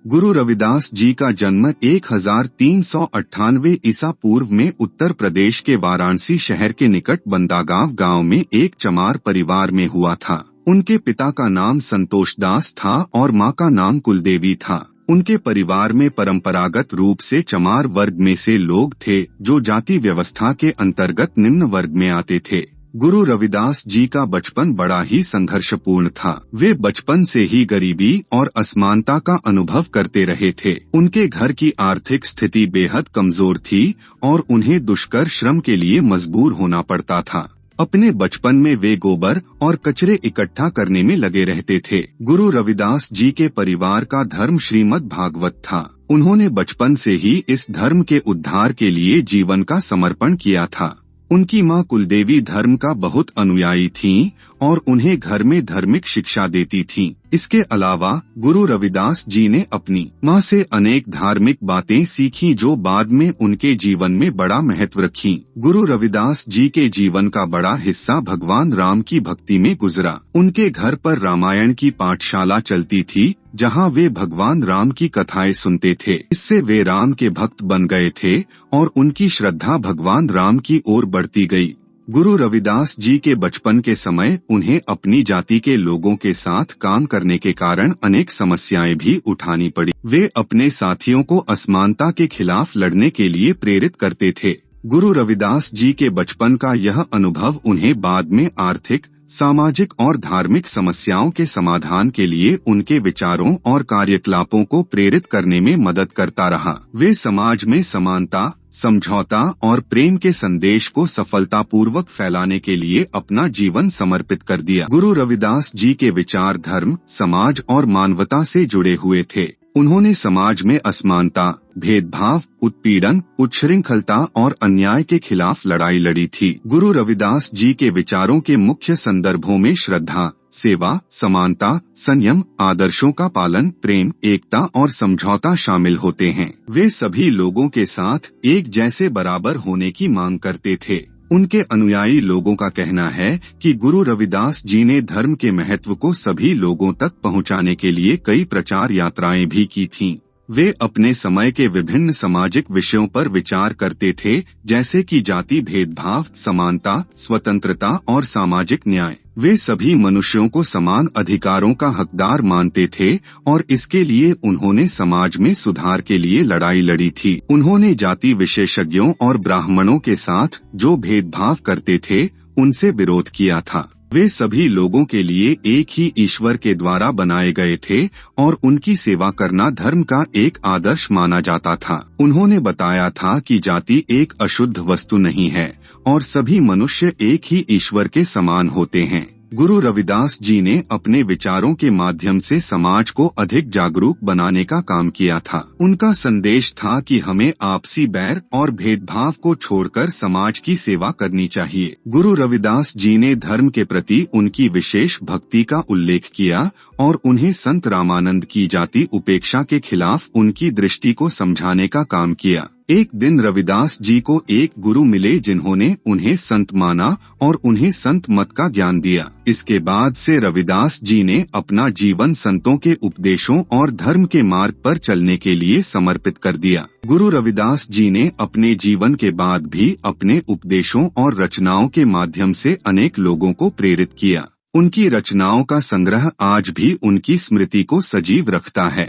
गुरु रविदास जी का जन्म 1398 ईसा पूर्व में उत्तर प्रदेश के वाराणसी शहर के निकट बंदागांव गांव में एक चमार परिवार में हुआ था। उनके पिता का नाम संतोष दास था और मां का नाम कुलदेवी था। उनके परिवार में परंपरागत रूप से चमार वर्ग में से लोग थे जो जाति व्यवस्था के अंतर्गत निम्न वर्ग में आते थे। गुरु रविदास जी का बचपन बड़ा ही संघर्षपूर्ण था। वे बचपन से ही गरीबी और असमानता का अनुभव करते रहे थे। उनके घर की आर्थिक स्थिति बेहद कमजोर थी और उन्हें दुष्कर श्रम के लिए मजबूर होना पड़ता था। अपने बचपन में वे गोबर और कचरे इकट्ठा करने में लगे रहते थे। गुरु रविदास जी के परिवार का धर्म श्रीमद् भागवत था। उन्होंने बचपन से ही इस धर्म के उद्धार के लिए जीवन का समर्पण किया था। उनकी मां कुलदेवी धर्म का बहुत अनुयायी थीं और उन्हें घर में धार्मिक शिक्षा देती थीं। इसके अलावा गुरु रविदास जी ने अपनी मां से अनेक धार्मिक बातें सीखी जो बाद में उनके जीवन में बड़ा महत्व रखी। गुरु रविदास जी के जीवन का बड़ा हिस्सा भगवान राम की भक्ति में गुजरा। उनके घर पर रामायण की पाठशाला चलती थी जहां वे भगवान राम की कथाएं सुनते थे। इससे वे राम के भक्त बन गए थे और उनकी श्रद्धा भगवान राम की ओर बढ़ती गई। गुरु रविदास जी के बचपन के समय उन्हें अपनी जाति के लोगों के साथ काम करने के कारण अनेक समस्याएं भी उठानी पड़ी। वे अपने साथियों को असमानता के खिलाफ लड़ने के लिए प्रेरित करते थे। गुरु रविदास जी के बचपन का यह अनुभव उन्हें बाद में आर्थिक, सामाजिक और धार्मिक समस्याओं के समाधान के लिए उनके विचारों और कार्यकलापों को प्रेरित करने में मदद करता रहा। वे समाज में समानता, समझौता और प्रेम के संदेश को सफलतापूर्वक फैलाने के लिए अपना जीवन समर्पित कर दिया। गुरु रविदास जी के विचार धर्म, समाज और मानवता से जुड़े हुए थे। उन्होंने समाज में असमानता, भेदभाव, उत्पीड़न, उच्छृंखलता और अन्याय के खिलाफ लड़ाई लड़ी थी। गुरु रविदास जी के विचारों के मुख्य संदर्भों में श्रद्धा, सेवा, समानता, संयम, आदर्शों का पालन, प्रेम, एकता और समझौता शामिल होते हैं। वे सभी लोगों के साथ एक जैसे बराबर होने की मांग करते थे। उनके अनुयायी लोगों का कहना है कि गुरु रविदास जी ने धर्म के महत्व को सभी लोगों तक पहुंचाने के लिए कई प्रचार यात्राएं भी की थीं। वे अपने समय के विभिन्न सामाजिक विषयों पर विचार करते थे, जैसे कि जाति भेदभाव, समानता, स्वतंत्रता और सामाजिक न्याय। वे सभी मनुष्यों को समान अधिकारों का हकदार मानते थे और इसके लिए उन्होंने समाज में सुधार के लिए लड़ाई लड़ी थी। उन्होंने जाति विशेषज्ञों और ब्राह्मणों के साथ जो भेदभाव करते थे, उनसे विरोध किया था। वे सभी लोगों के लिए एक ही ईश्वर के द्वारा बनाए गए थे और उनकी सेवा करना धर्म का एक आदर्श माना जाता था। उन्होंने बताया था कि जाति एक अशुद्ध वस्तु नहीं है और सभी मनुष्य एक ही ईश्वर के समान होते हैं। गुरु रविदास जी ने अपने विचारों के माध्यम से समाज को अधिक जागरूक बनाने का काम किया था। उनका संदेश था कि हमें आपसी बैर और भेदभाव को छोड़कर समाज की सेवा करनी चाहिए। गुरु रविदास जी ने धर्म के प्रति उनकी विशेष भक्ति का उल्लेख किया और उन्हें संत रामानंद की जाति उपेक्षा के खिलाफ उनकी दृष्टि को समझाने का काम किया। एक दिन रविदास जी को एक गुरु मिले जिन्होंने उन्हें संत माना और उन्हें संत मत का ज्ञान दिया। इसके बाद से रविदास जी ने अपना जीवन संतों के उपदेशों और धर्म के मार्ग पर चलने के लिए समर्पित कर दिया। गुरु रविदास जी ने अपने जीवन के बाद भी अपने उपदेशों और रचनाओं के माध्यम से अनेक लोगों को प्रेरित किया। उनकी रचनाओं का संग्रह आज भी उनकी स्मृति को सजीव रखता है।